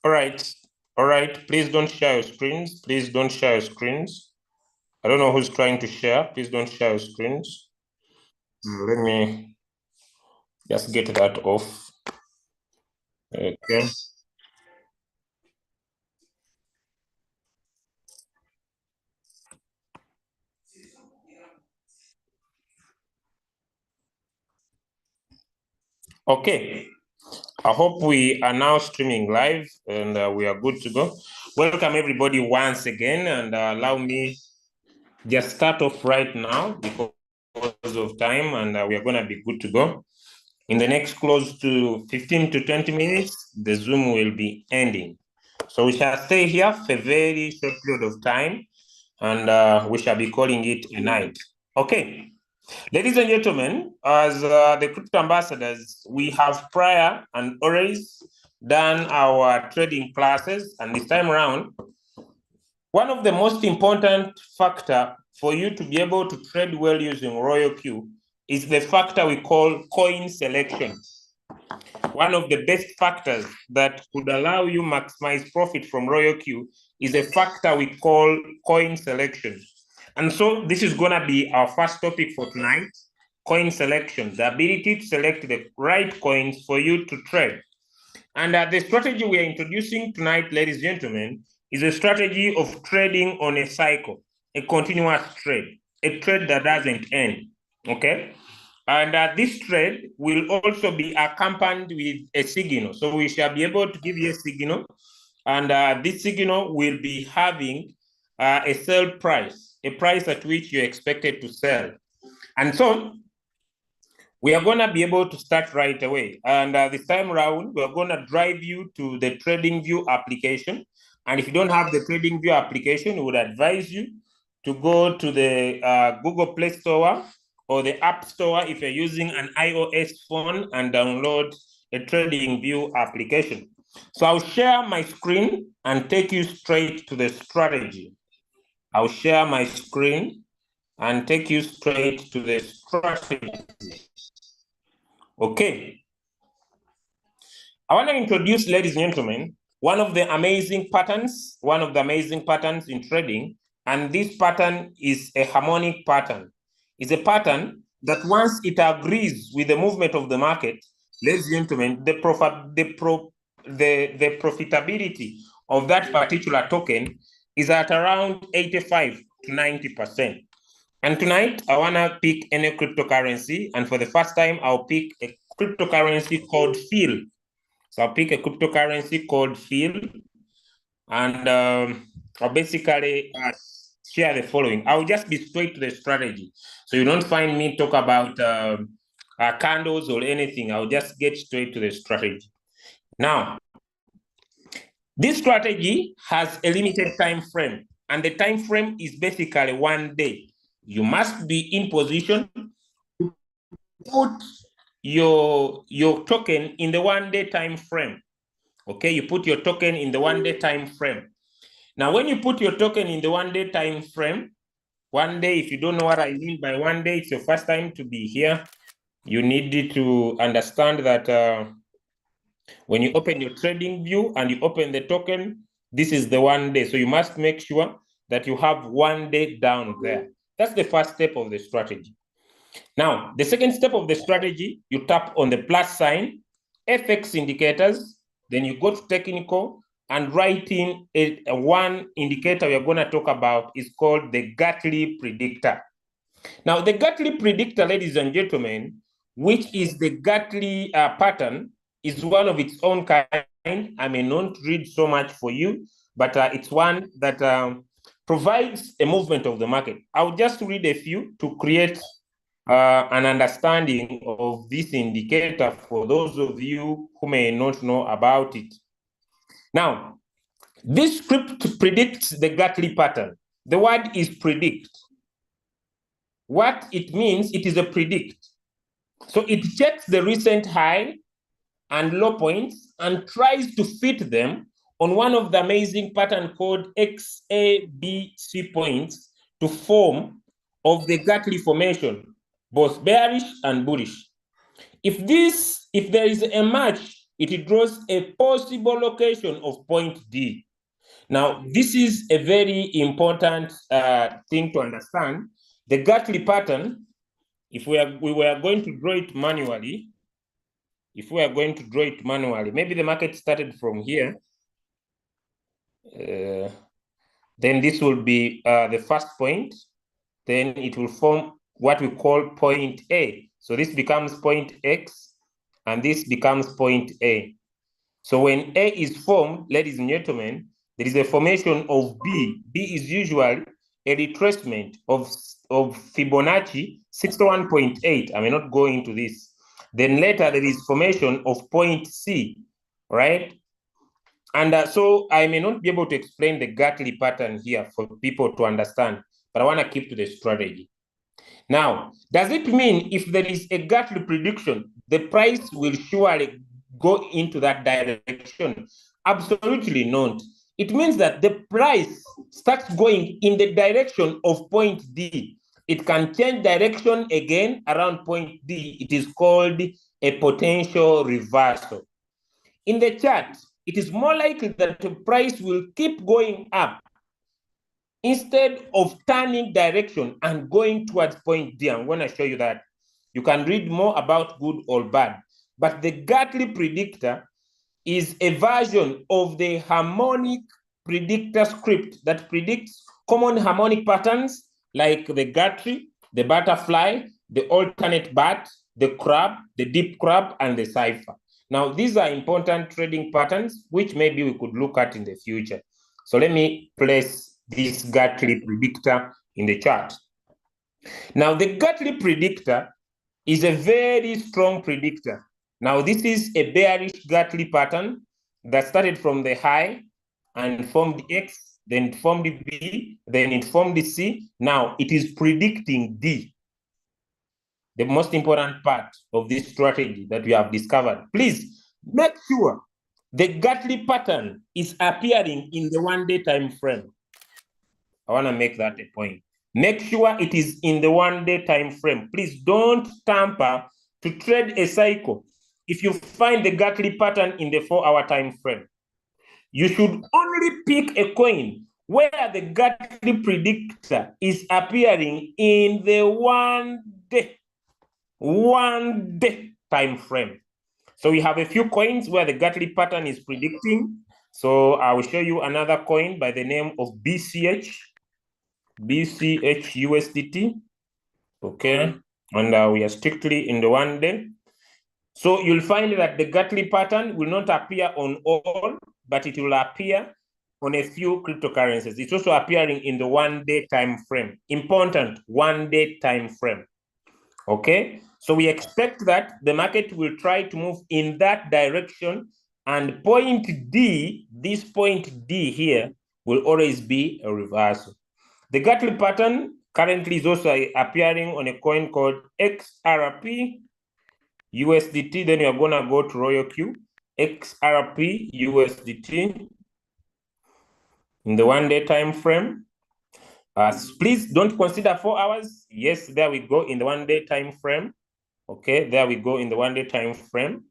All right. All right. Please don't share your screens. Please don't share your screens. I don't know who's trying to share. Please don't share your screens. Let me just get that off. Okay. Okay. I hope we are now streaming live and we are good to go. Welcome everybody once again, and allow me just start off right now because of time, and we are going to be good to go. In the next close to 15 to 20 minutes, the Zoom will be ending. So we shall stay here for a very short period of time, and we shall be calling it a night. Okay. Ladies and gentlemen, as the crypto ambassadors, we have prior and always done our trading classes, and this time around, one of the most important factor for you to be able to trade well using Royal Q is the factor we call coin selection. One of the best factors that could allow you maximize profit from Royal Q is a factor we call coin selection. And so this is going to be our first topic for tonight, coin selection, the ability to select the right coins for you to trade. And the strategy we are introducing tonight, ladies and gentlemen, is a strategy of trading on a cycle, a continuous trade, a trade that doesn't end, okay? And this trade will also be accompanied with a signal. So we shall be able to give you a signal, and this signal will be having a sell price, a price at which you're expected to sell. And so we are going to be able to start right away. And this time around, we're going to drive you to the TradingView application. And if you don't have the TradingView application, we would advise you to go to the Google Play Store or the App Store if you're using an iOS phone, and download a TradingView application. So I'll share my screen and take you straight to the strategy. I'll share my screen and take you straight to the strategy. Okay. I want to introduce, ladies and gentlemen, one of the amazing patterns in trading, and this pattern is a harmonic pattern. It's a pattern that once it agrees with the movement of the market, ladies and gentlemen, the profitability of that particular token is at around 85 to 90%. And tonight, I want to pick any cryptocurrency. And for the first time, I'll pick a cryptocurrency called FEEL. So I'll pick a cryptocurrency called FEEL. And I'll basically share the following. I'll just be straight to the strategy. So you don't find me talk about candles or anything. I'll just get straight to the strategy. Now, this strategy has a limited time frame. And the time frame is basically 1 day. You must be in position to put your token in the 1 day time frame. Okay, you put your token in the 1 day time frame. Now, when you put your token in the 1 day time frame, 1 day, if you don't know what I mean by 1 day, it's your first time to be here. You need to understand that when you open your trading view and you open the token, this is the 1 day. So you must make sure that you have 1 day down there. That's the first step of the strategy. Now, the second step of the strategy, you tap on the plus sign, FX indicators, then you go to technical and write in a one indicator we're going to talk about is called the Gartley predictor. Now, the Gartley predictor, ladies and gentlemen, which is the Gartley pattern, is one of its own kind. I may not read so much for you, but it's one that provides a movement of the market. I'll just read a few to create an understanding of this indicator for those of you who may not know about it. Now, this script predicts the Gartley pattern. The word is predict. What it means, it is a predict. So it checks the recent high and low points and tries to fit them on one of the amazing pattern called XABC points to form of the Gartley formation, both bearish and bullish. If there is a match it draws a possible location of point D. Now, this is a very important thing to understand. The Gartley pattern, if we were going to draw it manually, maybe the market started from here, then this will be the first point, then it will form what we call point A. So this becomes point X, and this becomes point A. So when A is formed, ladies and gentlemen, there is a formation of B. B is usually a retracement of Fibonacci 61.8. I may not go into this. Then later there is formation of point C, right? And so I may not be able to explain the Gartley pattern here for people to understand, but I want to keep to the strategy. Now, does it mean if there is a Gartley prediction, the price will surely go into that direction? Absolutely not. It means that the price starts going in the direction of point D. It can change direction again around point D. It is called a potential reversal. In the chart, it is more likely that the price will keep going up instead of turning direction and going towards point D. I'm going to show you that. You can read more about good or bad. But the Gartley predictor is a version of the harmonic predictor script that predicts common harmonic patterns like the Gartley, the butterfly, the alternate bat, the crab, the deep crab, and the cipher. Now, these are important trading patterns, which maybe we could look at in the future. So let me place this Gartley predictor in the chart. Now, the Gartley predictor is a very strong predictor. Now, this is a bearish Gartley pattern that started from the high and formed the X, then it formed the B, then it formed the C. Now, it is predicting D, the most important part of this strategy that we have discovered. Please make sure the Gartley pattern is appearing in the one-day time frame. I want to make that a point. Make sure it is in the one-day time frame. Please don't tamper to trade a cycle if you find the Gartley pattern in the 4-hour time frame. You should only pick a coin where the Gartley predictor is appearing in the one-day time frame. So we have a few coins where the Gartley pattern is predicting. So I will show you another coin by the name of BCH USDT. Okay, and we are strictly in the one day. So you'll find that the Gartley pattern will not appear on all, but it will appear on a few cryptocurrencies. It's also appearing in the one-day time frame. Important, one-day time frame. Okay, so we expect that the market will try to move in that direction, and point D, this point D here, will always be a reversal. The Gartley pattern currently is also appearing on a coin called XRP USDT. Then you're going to go to Royal Q, XRP USDT in the one-day time frame. Please don't consider 4 hours. Yes, there we go in the one-day time frame. Okay, there we go in the one-day time frame.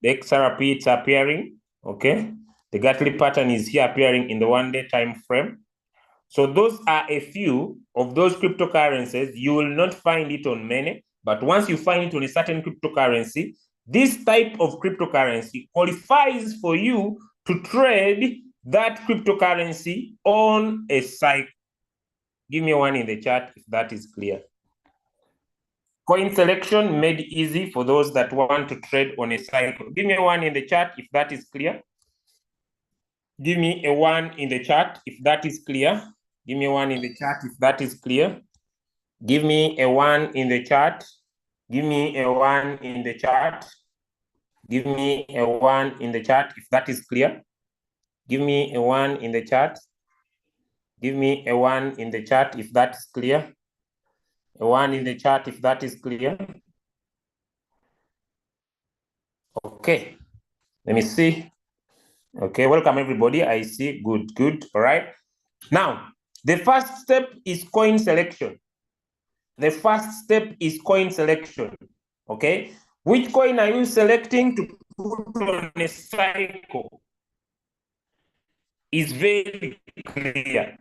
The XRP, it's appearing. Okay, the Gartley pattern is here appearing in the one-day time frame. So those are a few of those cryptocurrencies. You will not find it on many, but once you find it on a certain cryptocurrency, this type of cryptocurrency qualifies for you to trade that cryptocurrency on a cycle. Give me one in the chat if that is clear. Coin selection made easy for those that want to trade on a cycle. Give me one in the chat if that is clear. Give me a one in the chat if that is clear. Give me one in the chat if that is clear. Give me a one in the chat. Give me a one in the chat. Give me a one in the chat if that is clear. Give me a one in the chat. Give me a one in the chat if that is clear. A one in the chat if that is clear. Okay, let me see. Okay, welcome everybody. I see. Good, good. All right. Now, the first step is coin selection. The first step is coin selection. Okay, which coin are you selecting to put on a cycle is very clear.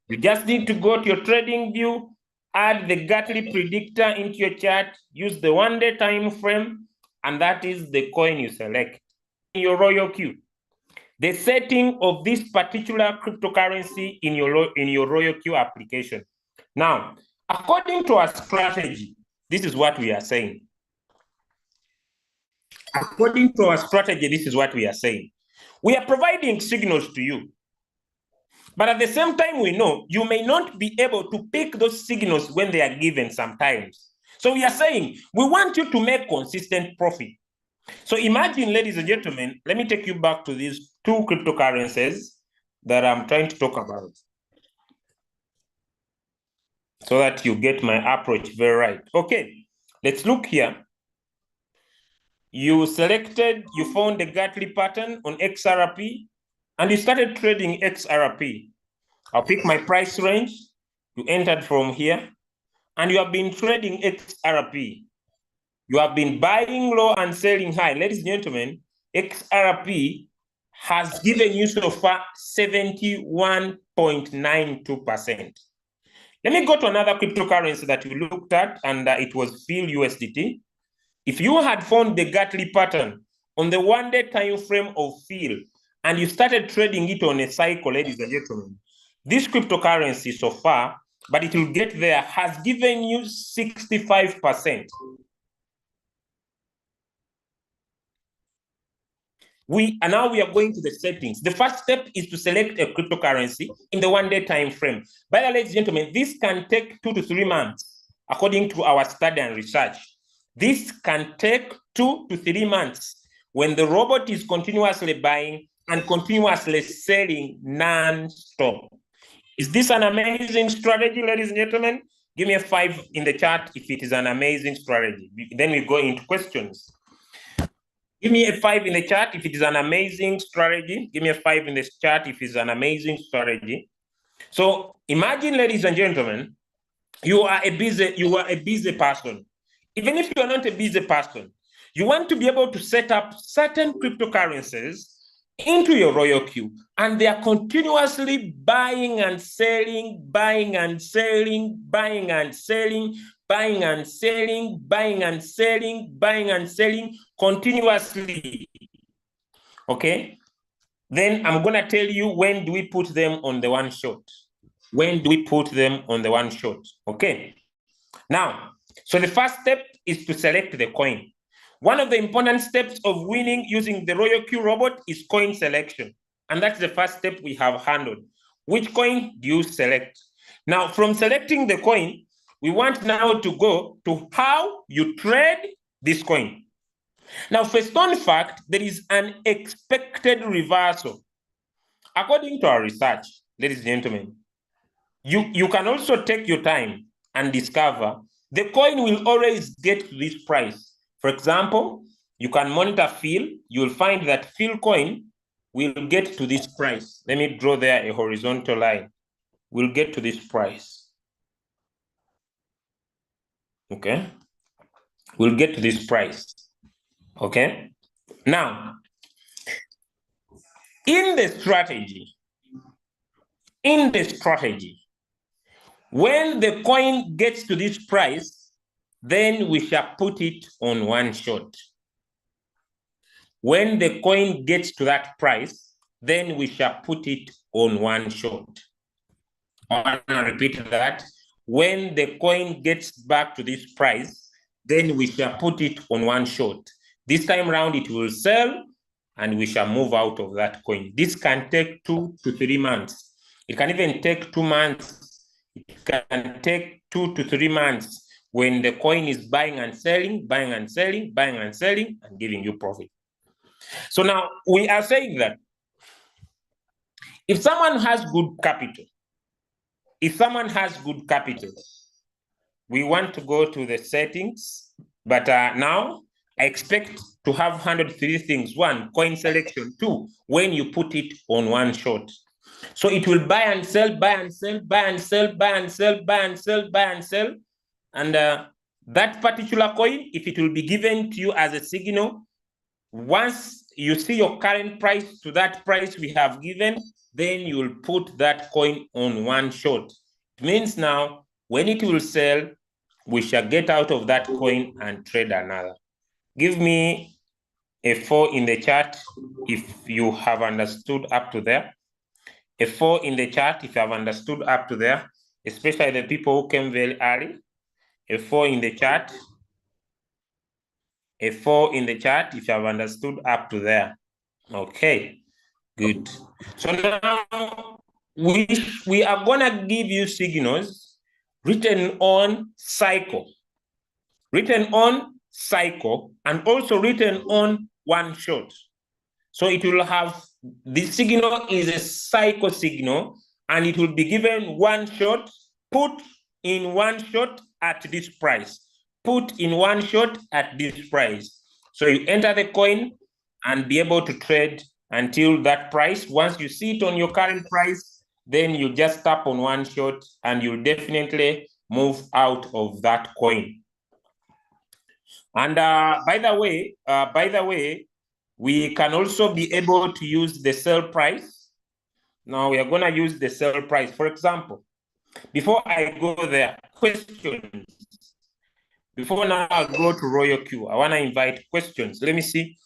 You just need to go to your trading view, add the Gartley predictor into your chart, use the 1-day time frame, and that is the coin you select in your royal queue. The setting of this particular cryptocurrency in your royal queue application. Now, according to our strategy, this is what we are saying. According to our strategy, this is what we are saying. We are providing signals to you. But at the same time, we know you may not be able to pick those signals when they are given sometimes. So we are saying, we want you to make consistent profit. So imagine, ladies and gentlemen, let me take you back to these two cryptocurrencies that I'm trying to talk about, so that you get my approach very right. Okay, let's look here. You found the Gartley pattern on XRP, and you started trading XRP. I'll pick my price range. You entered from here, and you have been trading XRP. You have been buying low and selling high. Ladies and gentlemen, XRP has given you so far 71.92%. Let me go to another cryptocurrency that you looked at, and it was FIL USDT. If you had found the Gartley pattern on the 1-day time frame of FIL, and you started trading it on a cycle, ladies and gentlemen, this cryptocurrency so far, but it will get there, has given you 65%. Now we are going to the settings. The first step is to select a cryptocurrency in the 1-day time frame. By the way, ladies and gentlemen, this can take 2 to 3 months, according to our study and research. This can take 2 to 3 months when the robot is continuously buying and continuously selling non-stop. Is this an amazing strategy, ladies and gentlemen? Give me a 5 in the chat if it is an amazing strategy. Then we go into questions. Give me a 5 in the chat if it is an amazing strategy. Give me a 5 in the chat if it's an amazing strategy. So imagine, ladies and gentlemen, you are a busy person. Even if you are not a busy person, you want to be able to set up certain cryptocurrencies into your royal queue, and they are continuously buying and selling, buying and selling, buying and selling, buying and selling, buying and selling, buying and selling continuously. Okay? Then I'm going to tell you when do we put them on the one shot. When do we put them on the one shot? Okay? Now, so the first step is to select the coin. One of the important steps of winning using the royal queue robot is coin selection. And that's the first step we have handled. Which coin do you select? Now, from selecting the coin, we want now to go to how you trade this coin. Now, first on fact, there is an expected reversal. According to our research, ladies and gentlemen, you can also take your time and discover the coin will always get to this price. For example, you can monitor FIL. You will find that FIL coin will get to this price. Let me draw there a horizontal line. We'll get to this price. Okay? We'll get to this price. Okay? Now, in the strategy, when the coin gets to this price, then we shall put it on one shot. When the coin gets to that price, then we shall put it on one shot. I want to repeat that. When the coin gets back to this price, then we shall put it on one shot. This time around, it will sell, and we shall move out of that coin. This can take 2 to 3 months. It can even take 2 months. It can take 2 to 3 months when the coin is buying and selling, buying and selling, buying and selling, and giving you profit. So now we are saying that if someone has good capital, we want to go to the settings, but now I expect to have 103 things. 1, coin selection. 2, when you put it on one shot. So it will buy and sell, buy and sell, buy and sell, buy and sell, buy and sell, buy and sell. And that particular coin, if it will be given to you as a signal, once you see your current price to that price we have given, then you will put that coin on one shot. It means now when it will sell, we shall get out of that coin and trade another. Give me a 4 in the chat if you have understood up to there. A 4 in the chat if you have understood up to there, especially the people who came very early. A 4 in the chat. A 4 in the chat if you have understood up to there. Okay, good. So now we are gonna give you signals written on cycle, and also written on one shot. So it will have, the signal is a cycle signal, and it will be given one shot, put in one shot at this price, put in one shot at this price. So you enter the coin and be able to trade until that price. Once you see it on your current price, then you just tap on one shot and you'll definitely move out of that coin. And by the way, we can also be able to use the sell price. Now we are going to use the sell price. For example, before I go there, questions. Before now I go to Royal Q, I want to invite questions. Let me see.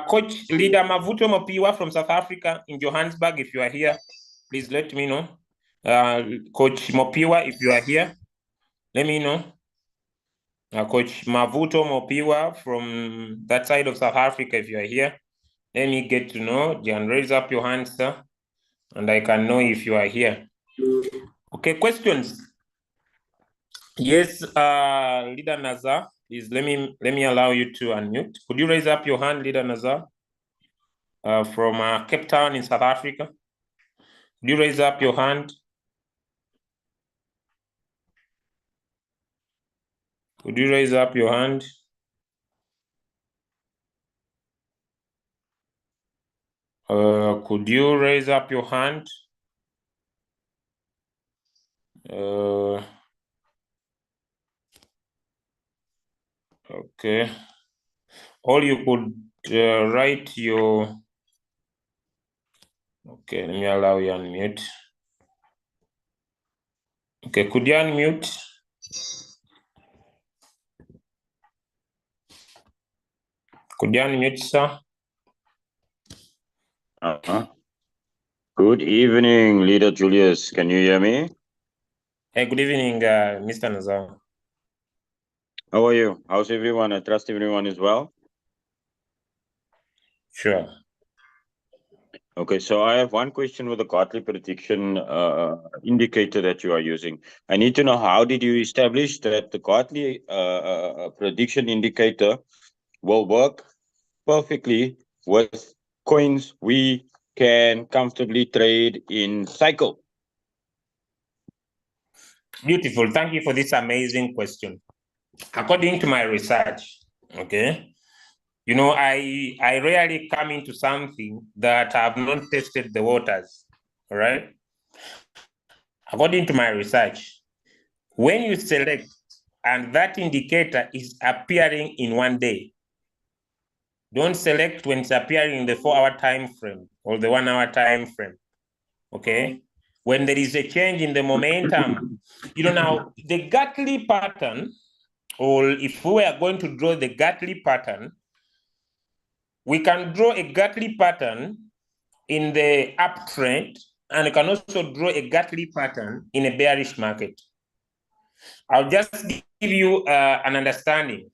Coach Leader Mavuto Mopiwa from South Africa in Johannesburg, if you are here, please let me know. Coach Mopiwa, if you are here, let me know. Coach Mavuto Mopiwa from that side of South Africa, if you are here, let me get to know. Jan, raise up your hand, sir, and I can know if you are here. Okay, questions? Yes, Leader Nazar, please let me allow you to unmute. Could you raise up your hand, Leader Nazar, from Cape Town in South Africa? Could you raise up your hand? Could you raise up your hand? Could you raise up your hand? Okay. Or you could write your... Okay, let me allow you unmute. Okay, could you unmute? Could you unmute, sir? Good evening, Leader Julius. Can you hear me? Hey, good evening, Mr. Nazar. How are you? How's everyone? I trust everyone is well. Sure. Okay, so I have one question with the Gartley prediction indicator that you are using. I need to know, how did you establish that the Gartley prediction indicator will work perfectly with coins we can comfortably trade in cycle? Beautiful. Thank you for this amazing question. According to my research, okay, you know, I rarely come into something that I have not tested the waters, all right? According to my research, when you select and that indicator is appearing in one day, don't select when it's appearing in the 4-hour time frame or the 1-hour time frame, okay? When there is a change in the momentum, you know, now the Gartley pattern, or if we are going to draw the Gartley pattern, we can draw a Gartley pattern in the uptrend, and you can also draw a Gartley pattern in a bearish market. I'll just give you an understanding.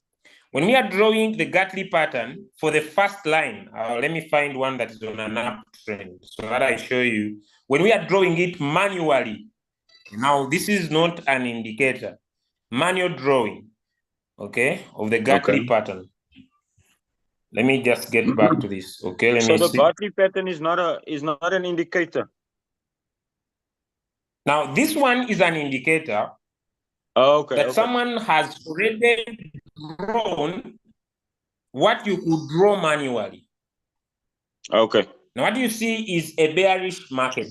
When we are drawing the Gartley pattern for the first line, let me find one that is on an uptrend so that I show you. When we are drawing it manually, now this is not an indicator, manual drawing, okay, of the Gartley pattern. Let me just get back to this. Okay, let me see. So the Gartley pattern is not an indicator. Now this one is an indicator that someone has already drawn what you could draw manually. Okay. Now what you see is a bearish market.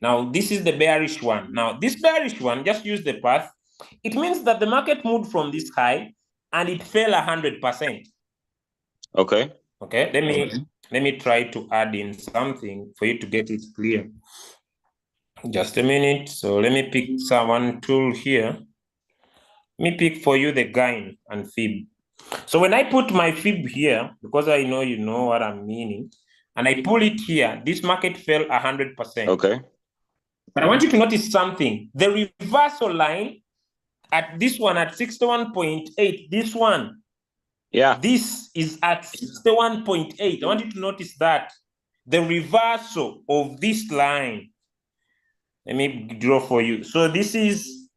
Now this is the bearish one. Now this bearish one, just use the path. It means that the market moved from this high and it fell 100%. Okay. Okay, let me try to add in something for you to get it clear. Just a minute. So let me pick one tool here. Let me pick for you the gain and fib. So when I put my fib here, because I know you know what I'm meaning, and I pull it here, this market fell 100%. Okay. But I want you to notice something. The reversal line at this one at 61.8, this one, yeah, this is at 61.8. I want you to notice that the reversal of this line. Let me draw for you. So this is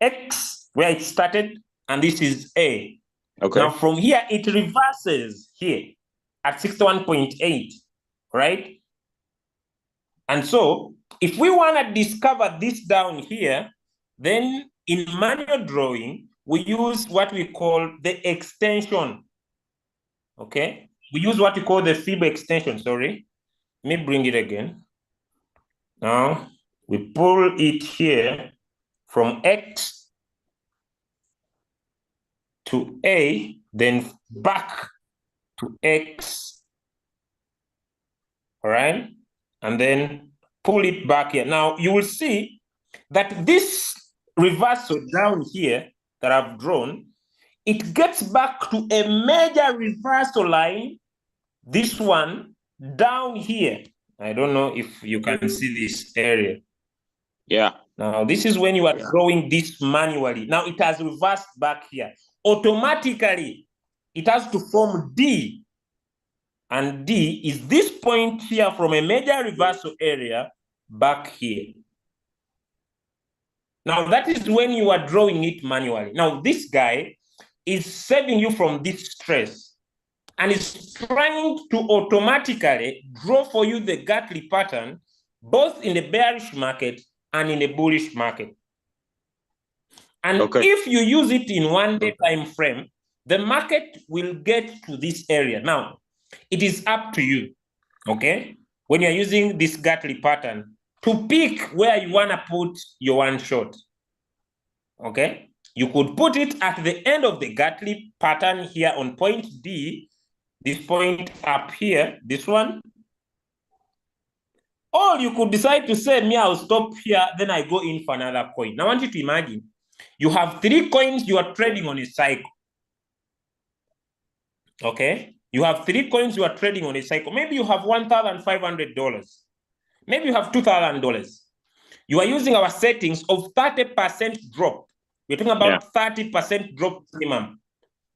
X, where it started, and this is A. Okay. Now from here, it reverses here at 61.8, right? And so if we want to discover this down here, then in manual drawing, we use what we call the extension, okay? We use what we call the fib extension, sorry. Let me bring it again. Now, we pull it here from X to A, then back to X, all right? And then pull it back here. Now, you will see that this reversal down here that I've drawn, it gets back to a major reversal line, this one down here. I don't know if you can see this area. Yeah. Now, this is when you are drawing this manually. Now, it has reversed back here. Automatically, it has to form D. And D is this point here from a major reversal area back here. Now, that is when you are drawing it manually. Now, this guy is saving you from this stress and is trying to automatically draw for you the Gartley pattern, both in the bearish market and in the bullish market. And if you use it in 1 day time frame, the market will get to this area. Now, it is up to you, okay? When you're using this Gartley pattern, to pick where you want to put your one shot, okay? You could put it at the end of the Gartley pattern here on point D, this point up here, this one. Or you could decide to say, me, I'll stop here, then I go in for another coin. Now, I want you to imagine, you have 3 coins you are trading on a cycle. Okay? You have 3 coins you are trading on a cycle. Maybe you have $1,500. Maybe you have $2,000. You are using our settings of 30% drop. We're talking about 30% drop minimum.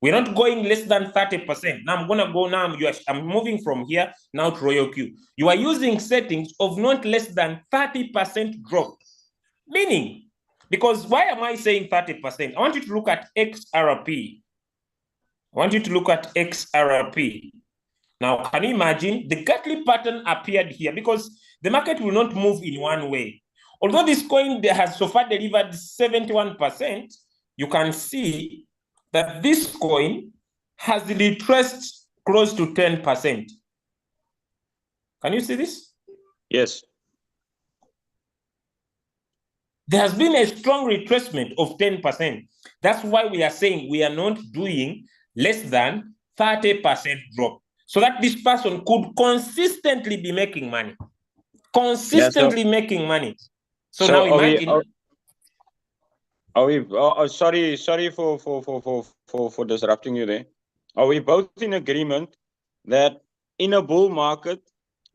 We're not going less than 30%. Now I'm gonna go now. I'm moving from here now to Royal Q. You are using settings of not less than 30% drop. Meaning, because why am I saying 30%? I want you to look at XRP. I want you to look at XRP. Now, can you imagine? The Gartley pattern appeared here because the market will not move in one way. Although this coin has so far delivered 71%, you can see that this coin has retraced close to 10%. Can you see this? Yes. There has been a strong retracement of 10%. That's why we are saying we are not doing less than 30% drop, so that this person could consistently be making money. Consistently making money. So now imagine. Sorry for disrupting you there. Are we both in agreement that in a bull market,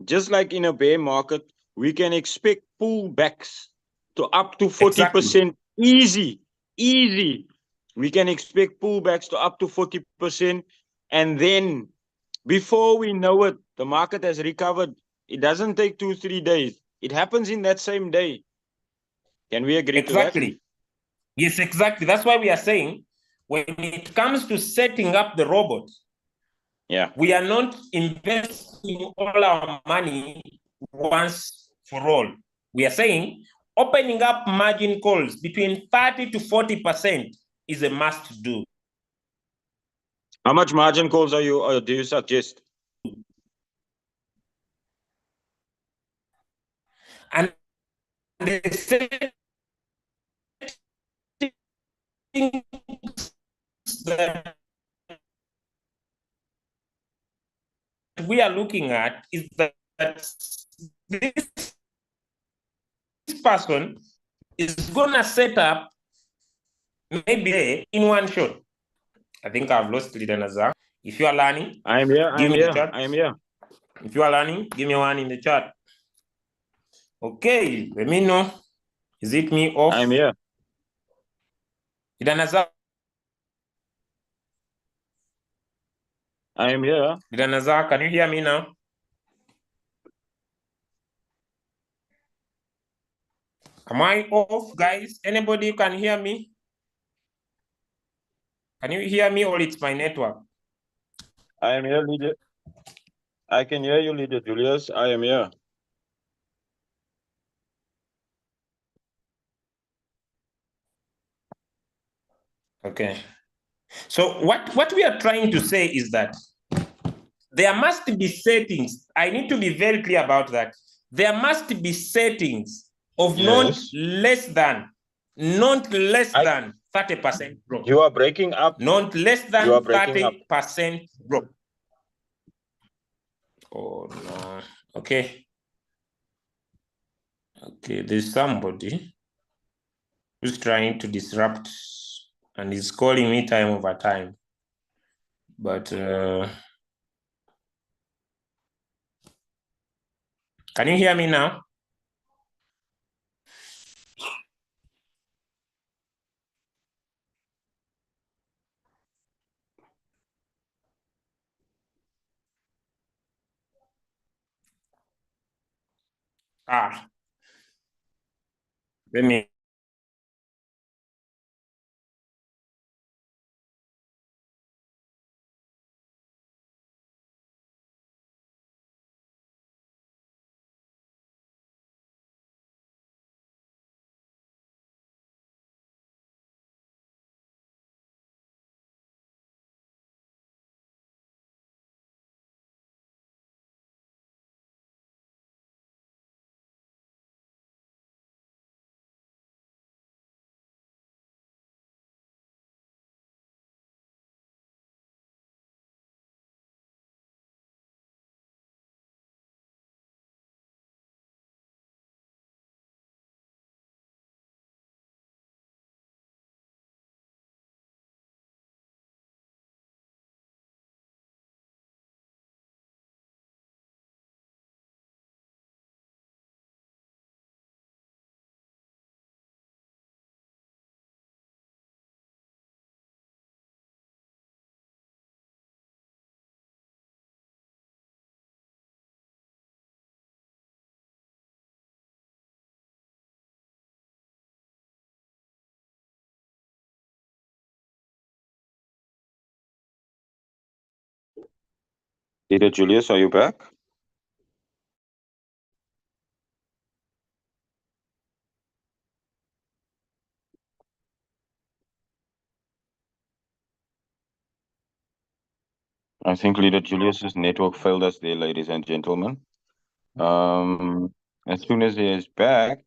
just like in a bear market, we can expect pullbacks to up to 40%? Easy. We can expect pullbacks to up to 40%. And then before we know it, the market has recovered. It doesn't take 2-3 days. It happens in that same day. Can we agree to that? Yes, exactly. That's why we are saying when it comes to setting up the robot, we are not investing all our money once for all. We are saying opening up margin calls between 30 to 40% is a must do. How much margin calls do you suggest? And the settings that, looking at is that this person is gonna set up maybe in one shot. I think I've lost Leader Nazar. If you are learning, I am here. give me the chat. I am here. If you are learning, give me one in the chat. Okay, let me know. Is it me off? I am here. Leader Nazar. I am here. Leader Nazar, can you hear me now? Am I off, guys? Anybody can hear me? Can you hear me or it's my network? I am here, leader. I can hear you, Leader Julius. I am here. Okay. So what we are trying to say is that there must be settings. I need to be very clear about that. There must be settings of not less than 30% growth. You are breaking up. Not less than You are breaking up. 30% growth. Oh no. Okay. Okay, there's somebody who's trying to disrupt and is calling me time over time. But can you hear me now? Let me. Leader Julius, are you back? I think Leader Julius's network failed us there, ladies and gentlemen. As soon as he is back,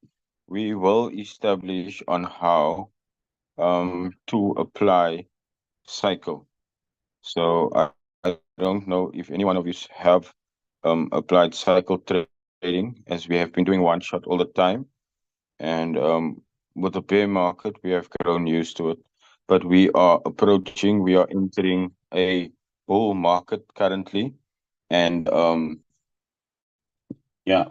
we will establish on how to apply cycle. So I don't know if any one of you have applied cycle trading, as we have been doing one shot all the time. And with the bear market, we have grown used to it. But we are entering a bull market currently. And yeah,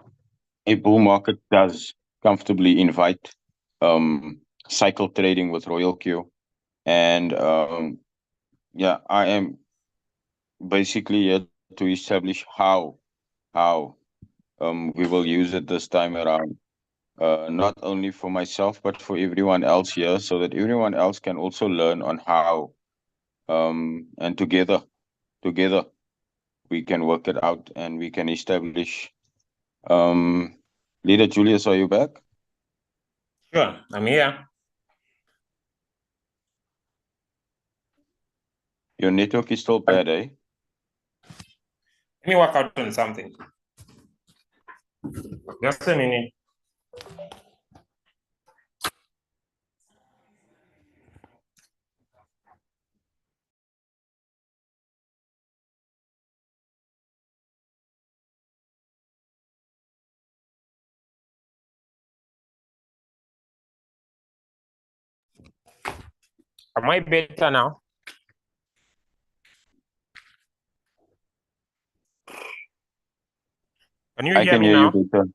a bull market does comfortably invite cycle trading with Royal Q. And yeah, I am basically here to establish how we will use it this time around. Not only for myself, but for everyone else here, so that everyone else can also learn on how, and together we can work it out and we can establish. Leader Julius, are you back? Sure, I'm here. Your network is still bad, eh? Let me work out on something. Just a minute. Am I better now? Can you hear me now? You better.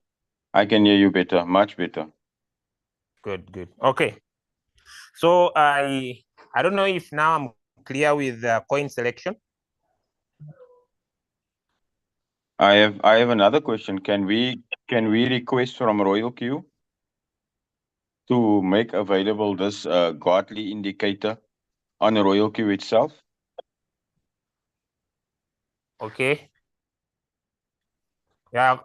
I can hear you better, much better. Good, good. Okay. So I don't know if now I'm clear with the coin selection. I have another question. Can we request from Royal Q to make available this godly indicator on Royal Q itself? Okay. Yeah,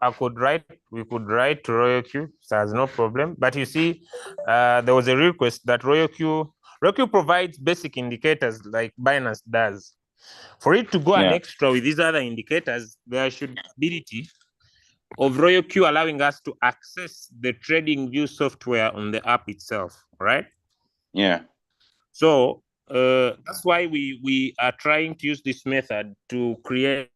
we could write to Royal Q, so there's no problem. But you see, there was a request that Royal Q provides basic indicators like Binance does. For it to go an extra with these other indicators, there should be ability of Royal Q allowing us to access the trading view software on the app itself, right? Yeah. So that's why we are trying to use this method to create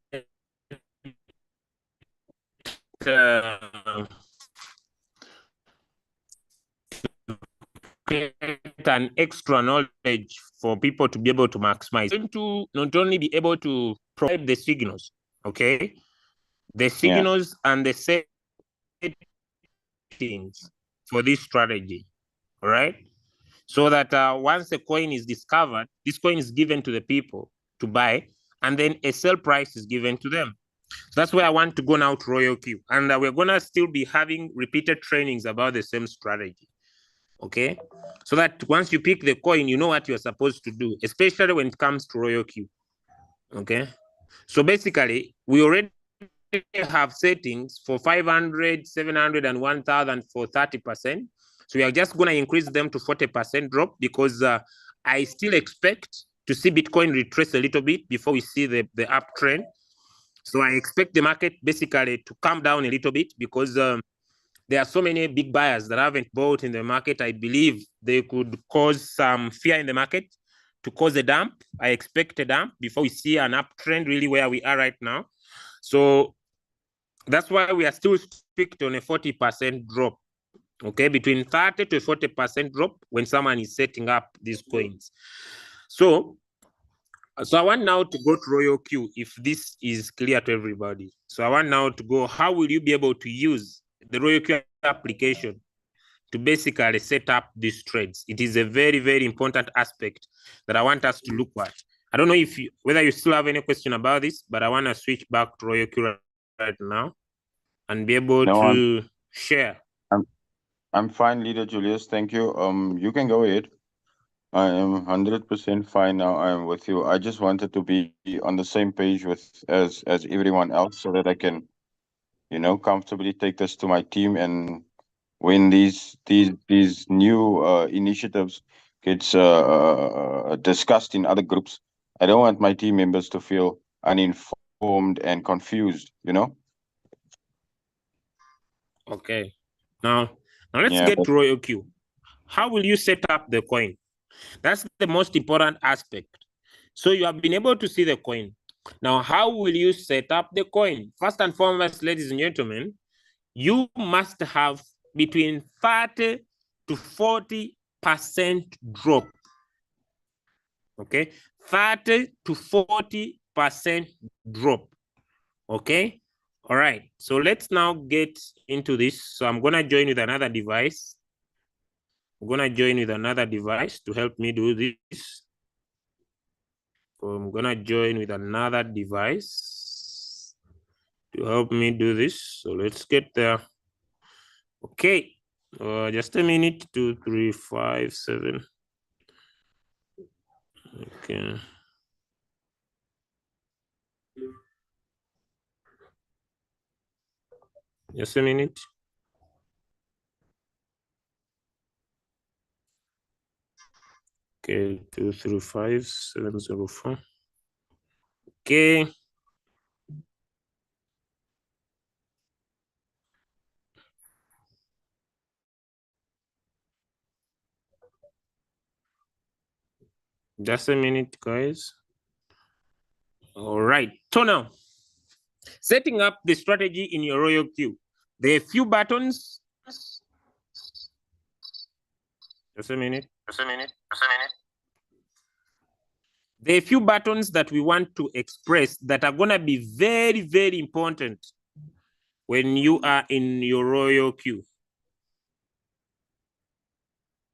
an extra knowledge for people to be able to maximize, and to not only be able to provide the signals, okay, the signals and the settings for this strategy, all right? So that once a coin is discovered, this coin is given to the people to buy, and then a sell price is given to them. So that's where I want to go now to Royal Q. And we're going to still be having repeated trainings about the same strategy. Okay? So that once you pick the coin, you know what you're supposed to do, especially when it comes to Royal Q. Okay? So basically, we already have settings for 500, 700, and 1,000 for 30%. So we are just going to increase them to 40% drop because I still expect to see Bitcoin retrace a little bit before we see the uptrend. So I expect the market basically to come down a little bit because there are so many big buyers that haven't bought in the market. I believe they could cause some fear in the market to cause a dump. I expect a dump before we see an uptrend really where we are right now. So that's why we are still strict on a 40% drop. Okay, between 30 to 40% drop when someone is setting up these coins. So I want now to go to Royal Q if this is clear to everybody. So I want now to go, how will you be able to use the Royal Q application to basically set up these trades? It is a very, very important aspect that I want us to look at. I don't know if whether you still have any question about this, but I want to switch back to Royal Q right now and be able to share. I'm fine, Leader Julius. Thank you. You can go ahead. I am 100% fine now. I am with you. I just wanted to be on the same page with as everyone else so that I can, comfortably take this to my team. And when these new initiatives gets discussed in other groups, I don't want my team members to feel uninformed and confused, Okay. Now let's get to Royal Q. How will you set up the coin? That's the most important aspect. So you have been able to see the coin. Now, how will you set up the coin? First and foremost, ladies and gentlemen, you must have between 30 to 40% drop. Okay, 30 to 40% drop. Okay, all right. So let's now get into this. So I'm gonna join with another device. I'm gonna join with another device to help me do this. So I'm gonna join with another device to help me do this. So let's get there. Okay, just a minute. 2, 3, 5, 7. Okay. Just a minute. Okay, 2, 3, 5, 7, 0, 4. Okay. Just a minute, guys. All right. So now, setting up the strategy in your Royal Q. There are a few buttons. Just a minute. Just a minute. There are a few buttons that we want to express that are going to be very, very important when you are in your royal queue.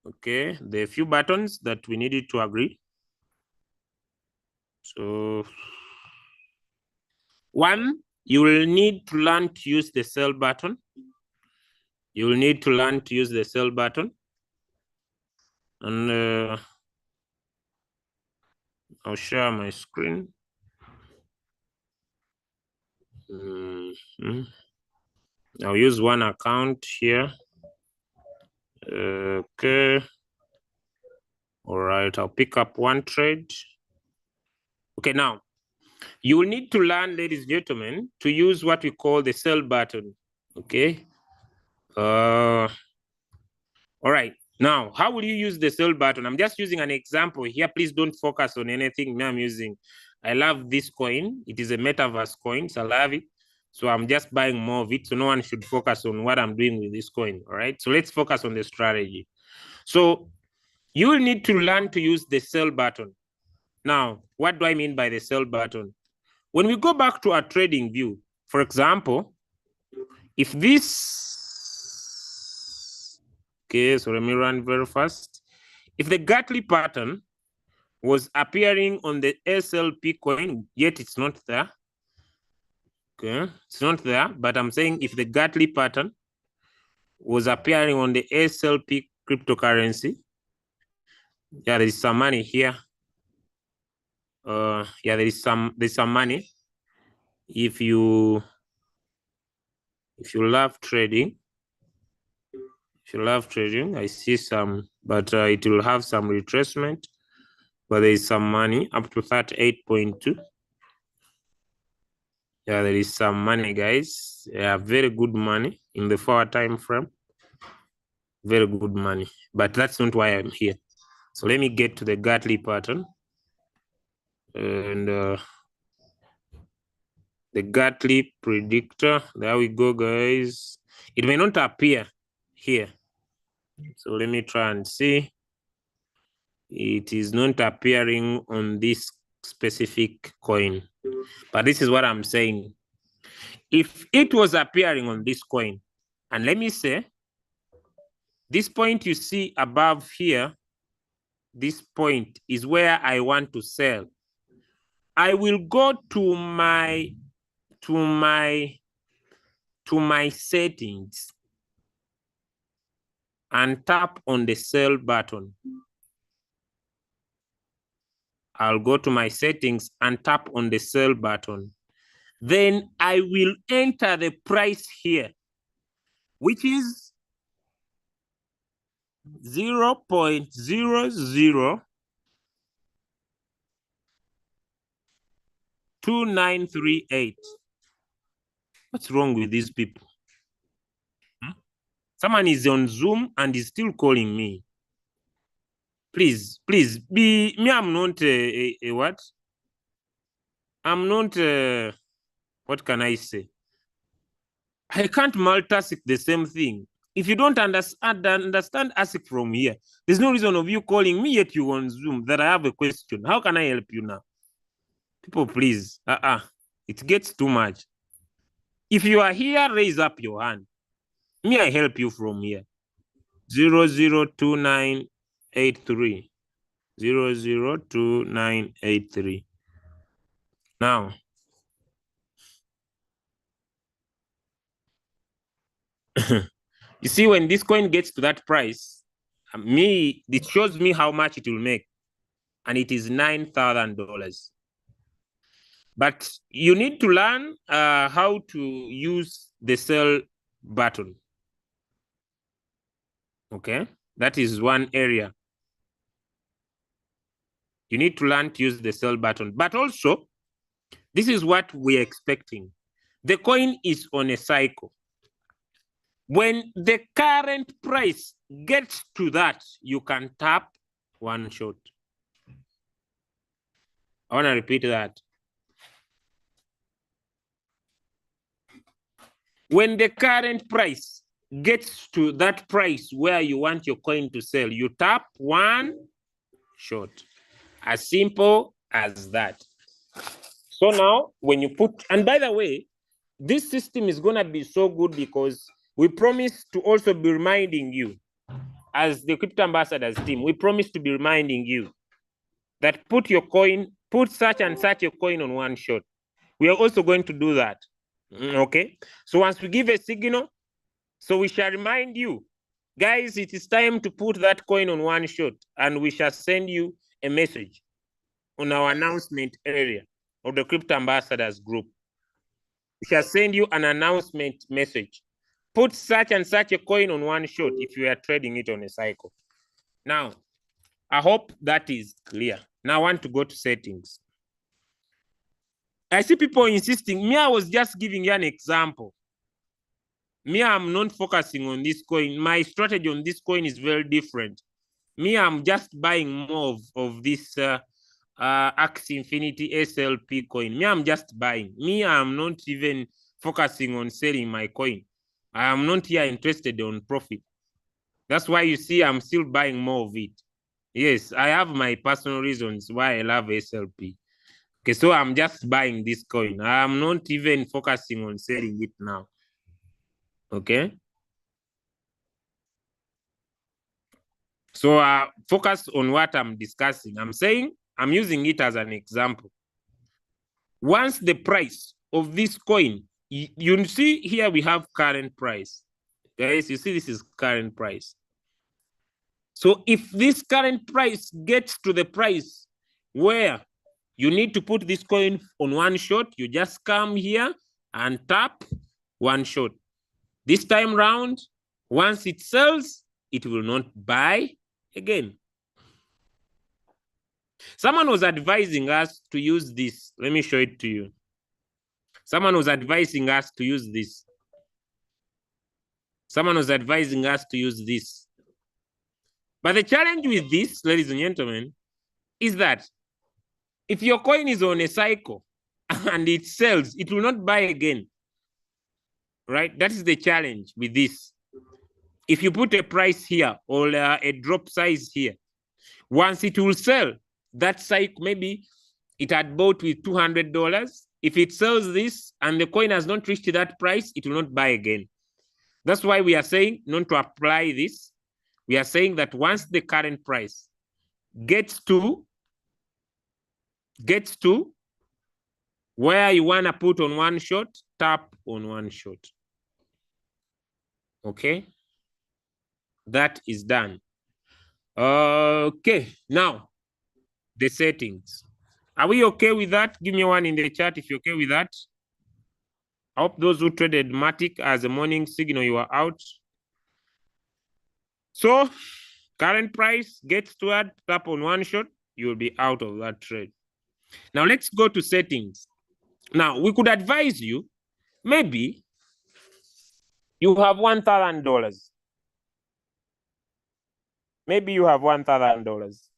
Okay, there are a few buttons that we needed to agree. So, one, you will need to learn to use the sell button. You will need to learn to use the sell button. And I'll share my screen. I'll use one account here. Okay. All right, I'll pick up one trade. Okay, now you will need to learn, ladies and gentlemen, to use what we call the sell button. Okay. All right. Now, how will you use the sell button? I'm just using an example here. Please don't focus on anything I'm using. I love this coin. It is a metaverse coin, so I love it. So I'm just buying more of it. So no one should focus on what I'm doing with this coin. All right. So let's focus on the strategy. So you will need to learn to use the sell button. Now, what do I mean by the sell button? When we go back to our trading view, for example, if this, okay, so let me run very fast. If the Gatly pattern was appearing on the SLP coin, yet it's not there. Okay, it's not there, but I'm saying if the Gatly pattern was appearing on the SLP cryptocurrency, yeah, there is some money here. Yeah, there's some money. If you love trading, I see some, but it will have some retracement, but there is some money up to 38.2. Yeah, there is some money, guys. Yeah, very good money in the 4-hour time frame. Very good money, but that's not why I'm here. So let me get to the Gatly pattern. And the Gatly predictor, there we go, guys. It may not appear here. So let me try and see. It is not appearing on this specific coin. But this is what I'm saying. If it was appearing on this coin, and let me say, this point you see above here, this point is where I want to sell. I will go to my settings and tap on the sell button. I'll go to my settings and tap on the sell button. Then I will enter the price here, which is 0.002938. What's wrong with these people? Someone is on Zoom and is still calling me. Please, me, I'm not a what? I'm not, what can I say? I can't multitask the same thing. If you don't understand ASIC from here, there's no reason of you calling me yet you on Zoom that I have a question. How can I help you now? People, please, it gets too much. If you are here, raise up your hand. Me, I help you from here. 002983. 002983. Now, you see, when this coin gets to that price, it shows me how much it will make, and it is $9,000. But you need to learn how to use the sell button. Okay, that is one area. You need to learn to use the sell button. But also, this is what we're expecting. The coin is on a cycle. When the current price gets to that, you can tap one shot. I want to repeat that. When the current price gets to that price where you want your coin to sell, you tap one short. As simple as that. So now when you put, and by the way, this system is going to be so good because we promise to also be reminding you, as the Crypto Ambassadors team, we promise to be reminding you that put such and such a coin on one shot. We are also going to do that. Okay. So once we give a signal, so we shall remind you, guys, it is time to put that coin on one shot, and we shall send you a message on our announcement area of the Crypto Ambassadors group. We shall send you an announcement message. Put such and such a coin on one shot if you are trading it on a cycle. Now, I hope that is clear. Now I want to go to settings. I see people insisting. Me, I was just giving you an example. Me, I'm not focusing on this coin. My strategy on this coin is very different. Me, I'm just buying more of this Axie Infinity SLP coin. Me, I'm just buying. Me, I'm not even focusing on selling my coin. I am not here interested on profit. That's why you see I'm still buying more of it. Yes, I have my personal reasons why I love SLP. Okay, so I'm just buying this coin. I'm not even focusing on selling it now. Okay. So focus on what I'm discussing. I'm saying I'm using it as an example. Once the price of this coin, you see here we have current price. Guys, you see this is current price. So if this current price gets to the price where you need to put this coin on one shot, you just come here and tap one shot. This time round, once it sells, it will not buy again. Someone was advising us to use this. Let me show it to you. Someone was advising us to use this. Someone was advising us to use this. But the challenge with this, ladies and gentlemen, is that if your coin is on a cycle and it sells, it will not buy again. Right? That is the challenge with this. If you put a price here or a drop size here, once it will sell, that cycle, maybe it had bought with $200. If it sells this and the coin has not reached that price, it will not buy again. That's why we are saying not to apply this. We are saying that once the current price gets to where you want to put on one shot, tap on one shot. Okay. That is done. Okay. Now, the settings. Are we okay with that? Give me one in the chat if you're okay with that. I hope those who traded Matic as a morning signal, you are out. So, current price gets to that, tap on one shot, you will be out of that trade. Now, let's go to settings. Now, we could advise you, maybe you have $1,000. Maybe you have $1,000.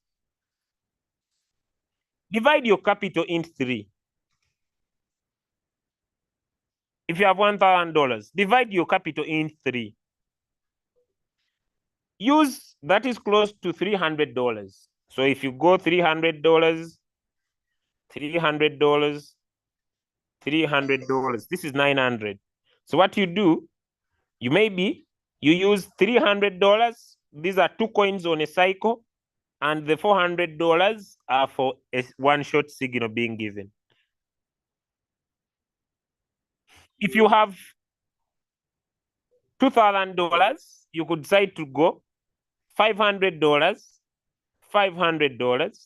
Divide your capital into 3. If you have $1,000, divide your capital into 3. Use that is close to $300. So if you go $300, $300, $300, this is 900. So what you do, you use $300. These are 2 coins on a cycle, and the $400 are for a one-shot signal being given. If you have $2,000, you could decide to go $500, $500,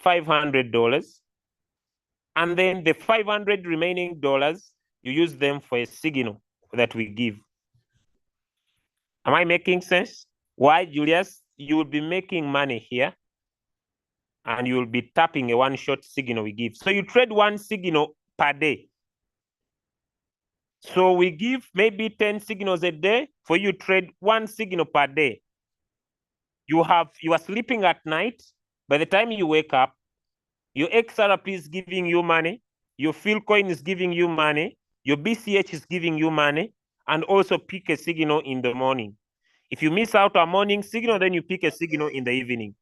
$500, and then the 500 remaining dollars, you use them for a signal that we give. Am I making sense? Why, Julius? You will be making money here, and you will be tapping a one-shot signal we give. So you trade one signal per day. So we give maybe 10 signals a day. For you trade one signal per day. You are sleeping at night. By the time you wake up, your XRP is giving you money. Your Philcoin is giving you money. Your BCH is giving you money. and also pick a signal in the morning. If you miss out a morning signal, then you pick a signal in the evening.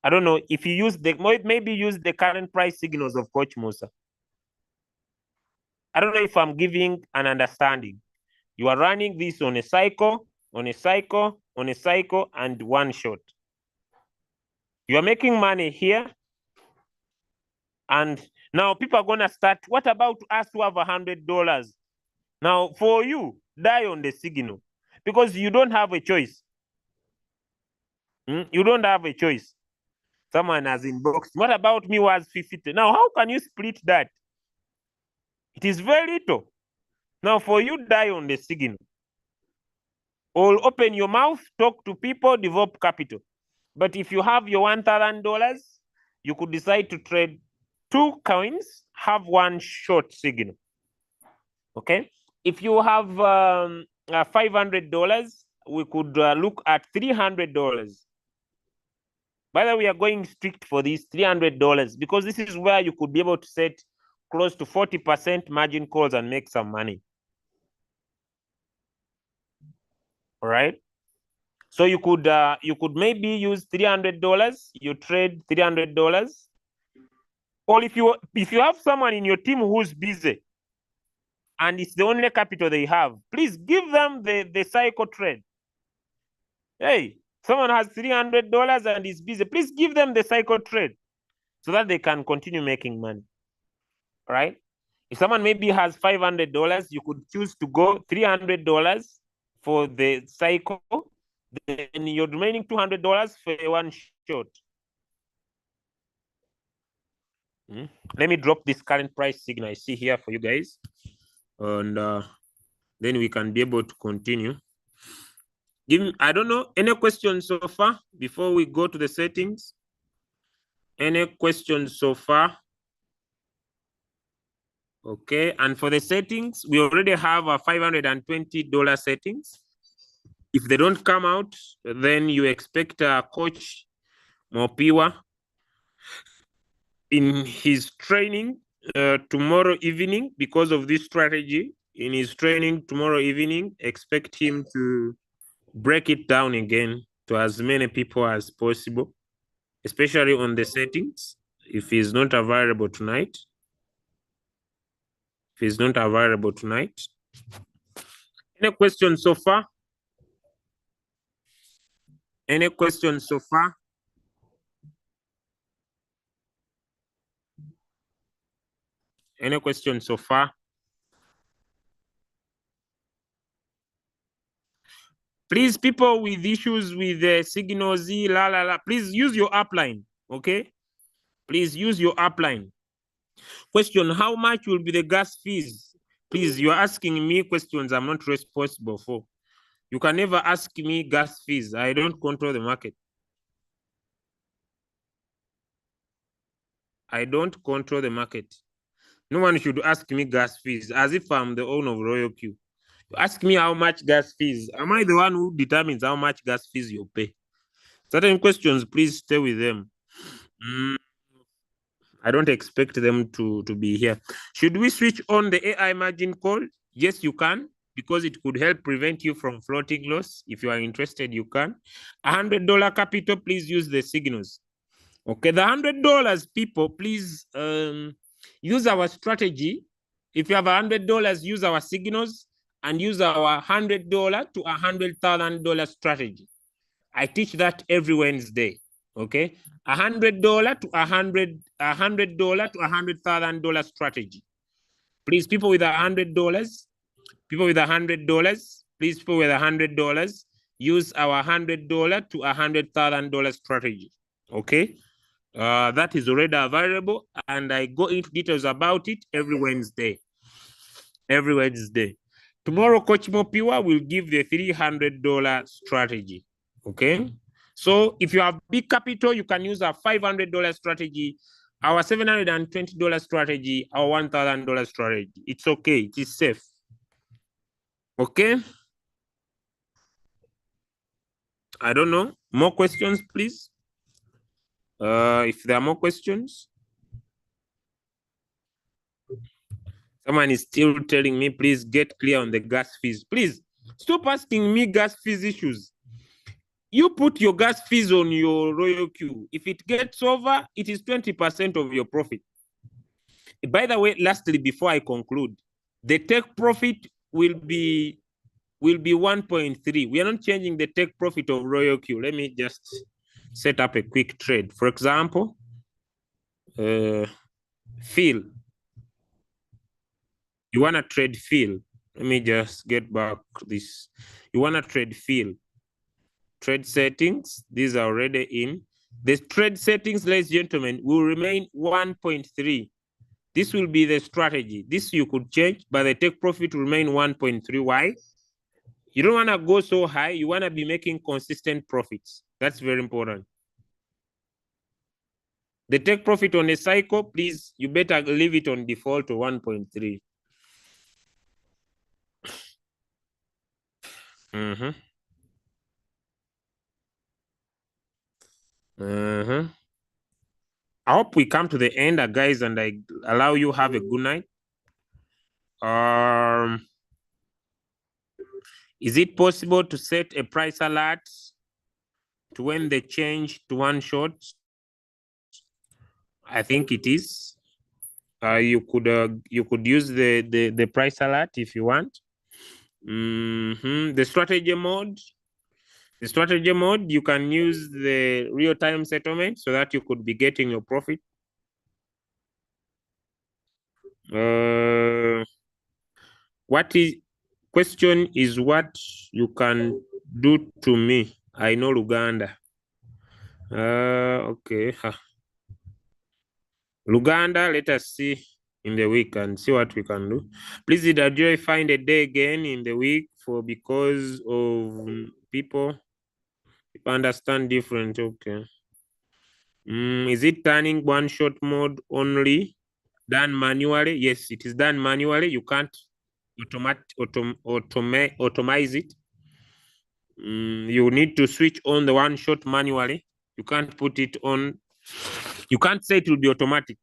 I don't know if you use maybe use the current price signals of Coach Musa. I don't know if I'm giving an understanding. You are running this on a cycle, on a cycle, on a cycle, and one shot. You are making money here. And now people are going to start, what about us who have $100? Now, for you, die on the signal because you don't have a choice. You don't have a choice. Someone has inboxed. What about me was 50? Now, how can you split that? It is very little. Now, for you, die on the signal. Or open your mouth, talk to people, develop capital. But if you have your $1,000, you could decide to trade 2 coins, have one short signal. Okay? If you have $500, we could look at $300. By the way, we are going strict for these $300 because this is where you could be able to set close to 40% margin calls and make some money. All right. So you could maybe use $300. You trade $300. Or if you have someone in your team who's busy and it's the only capital they have, please give them the cycle trade. Hey, someone has $300 and is busy. Please give them the cycle trade so that they can continue making money. All right. If someone maybe has $500, you could choose to go $300 for the cycle, then your remaining $200 for one short. Let me drop this current price signal I see here for you guys. And then we can be able to continue. I don't know, any questions so far before we go to the settings? Any questions so far? Okay, and for the settings, we already have a $520 settings. If they don't come out, then you expect Coach Mopiwa in his training tomorrow evening because of this strategy. In his training tomorrow evening, expect him to break it down again to as many people as possible, especially on the settings. If he's not available tonight, Any questions so far? Any questions so far? Any questions so far? Please, people with issues with the signal Z, please use your upline, okay? Please use your upline. Question, how much will be the gas fees? Please, you're asking me questions I'm not responsible for. You can never ask me gas fees. I don't control the market. I don't control the market. No one should ask me gas fees as if I'm the owner of Royal Q. Ask me how much gas fees. Am I the one who determines how much gas fees you pay? Certain questions, please stay with them. I don't expect them to be here. Should we switch on the AI margin call? Yes, you can, because it could help prevent you from floating loss. If you are interested, you can. $100 capital, please use the signals. Okay, the $100 people, please use our strategy. If you have $100, use our signals and use our $100 to $100,000 strategy. I teach that every Wednesday. Okay, $100 to $100 to $100,000 strategy. Please, people with $100, please, people with $100, use our $100 to $100,000 strategy. Okay. That is already available, and I go into details about it every Wednesday. Tomorrow, Coach Mopiwa will give the $300 strategy. Okay. So if you have big capital, you can use our $500 strategy, our $720 strategy, our $1,000 strategy. It's okay. It is safe. Okay. I don't know. More questions, please. If there are more questions. Someone is still telling me, please get clear on the gas fees. Please stop asking me gas fees issues. You put your gas fees on your royal queue. If it gets over, it is 20% of your profit. By the way, lastly, before I conclude, the take profit will be 1.3. We are not changing the take profit of royal queue. Let me just set up a quick trade. For example, fill. You want to trade fill. Let me just get back this. You want to trade fill. Trade settings, these are already in. The trade settings, ladies and gentlemen, will remain 1.3. This will be the strategy. This you could change, but the take profit will remain 1.3. Why? You don't want to go so high. You want to be making consistent profits. That's very important. The take profit on a cycle, please, you better leave it on default to 1.3. I hope we come to the end, guys, and I allow you have a good night. Is it possible to set a price alert to when they change to one shot? I think it is. You could use the price alert if you want. The strategy mode. The strategy mode, you can use the real-time settlement so that you could be getting your profit. Question is what you can do to me. I know Luganda. Okay. Luganda, let us see in the week and see what we can do. Please, did Adjoy find a day again in the week because of people understand different? Okay. Is it turning one shot mode only? Done manually? Yes, it is done manually. You can't automate it. You need to switch on the one shot manually. You can't put it on. You can't say it will be automatic.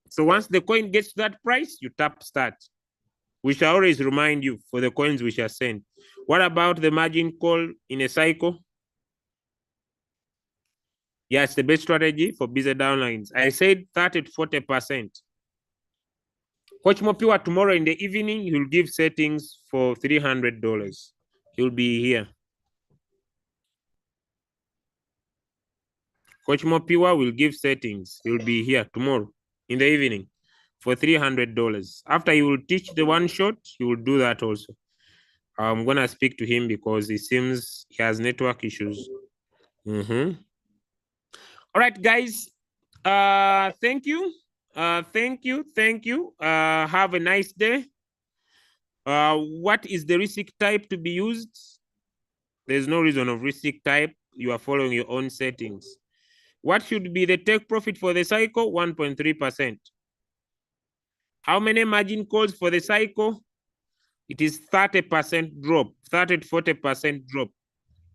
So once the coin gets to that price, you tap start. We shall always remind you for the coins we shall send. What about the margin call in a cycle? Yes, the best strategy for busy downlines. I said 30 to 40%. Coach Mopiwa tomorrow in the evening, he'll give settings for $300. He'll be here. Coach Mopiwa will give settings. He'll be here tomorrow in the evening for $300. After he will teach the one shot, he will do that also. I'm gonna speak to him because it seems he has network issues. All right, guys. Thank you. Thank you. Have a nice day. What is the risk type to be used? There's no reason of risk type. You are following your own settings. What should be the take profit for the cycle? 1.3%. How many margin calls for the cycle? It is 30% drop, 30 to 40% drop.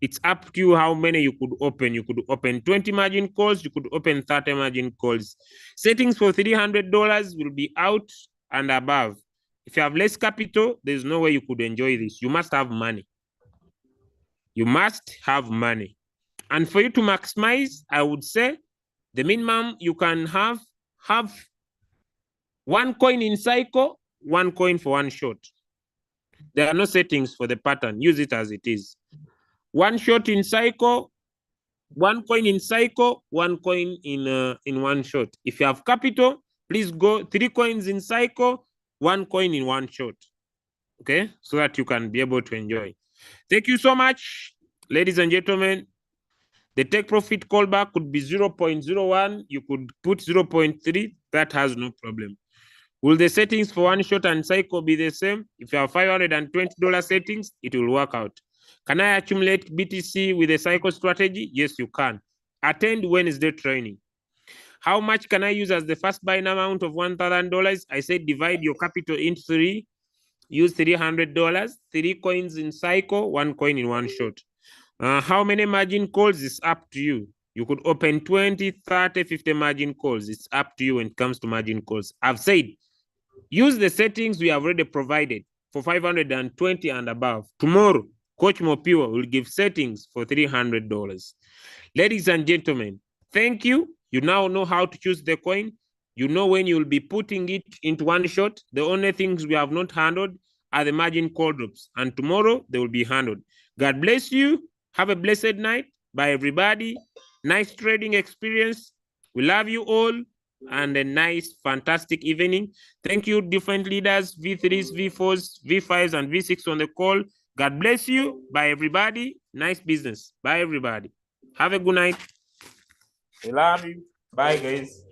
It's up to you how many you could open. You could open 20 margin calls. You could open 30 margin calls. Settings for $300 will be out and above. If you have less capital, there's no way you could enjoy this. You must have money. You must have money. And for you to maximize, I would say the minimum you can have one coin in cycle, one coin for one shot. There are no settings for the pattern. Use it as it is. One shot in cycle, one coin in cycle, one coin in one shot. If you have capital, please go 3 coins in cycle, 1 coin in one shot. Okay, so that you can be able to enjoy. Thank you so much, ladies and gentlemen. The take profit callback could be 0.01. You could put 0.3. That has no problem. Will the settings for one shot and cycle be the same? If you have $520 settings, it will work out. Can I accumulate BTC with a cycle strategy? Yes, you can. Attend Wednesday training. How much can I use as the first buying amount of $1,000? I said divide your capital into 3. Use $300, 3 coins in cycle, 1 coin in one shot. How many margin calls is up to you. You could open 20, 30, 50 margin calls. It's up to you when it comes to margin calls. I've said Use the settings we have already provided for 520 and above. Tomorrow, Coach Mopiwa will give settings for $300. Ladies and gentlemen, thank you. You now know how to choose the coin. You know when you will be putting it into one shot. The only things we have not handled are the margin call drops. And tomorrow, they will be handled. God bless you. Have a blessed night. Bye, everybody. Nice trading experience. We love you all. And a nice, fantastic evening. Thank you, different leaders, V3s, V4s, V5s, and V6 on the call. God bless you. Bye, everybody. Nice business. Bye, everybody. Have a good night. We love you. Bye, guys.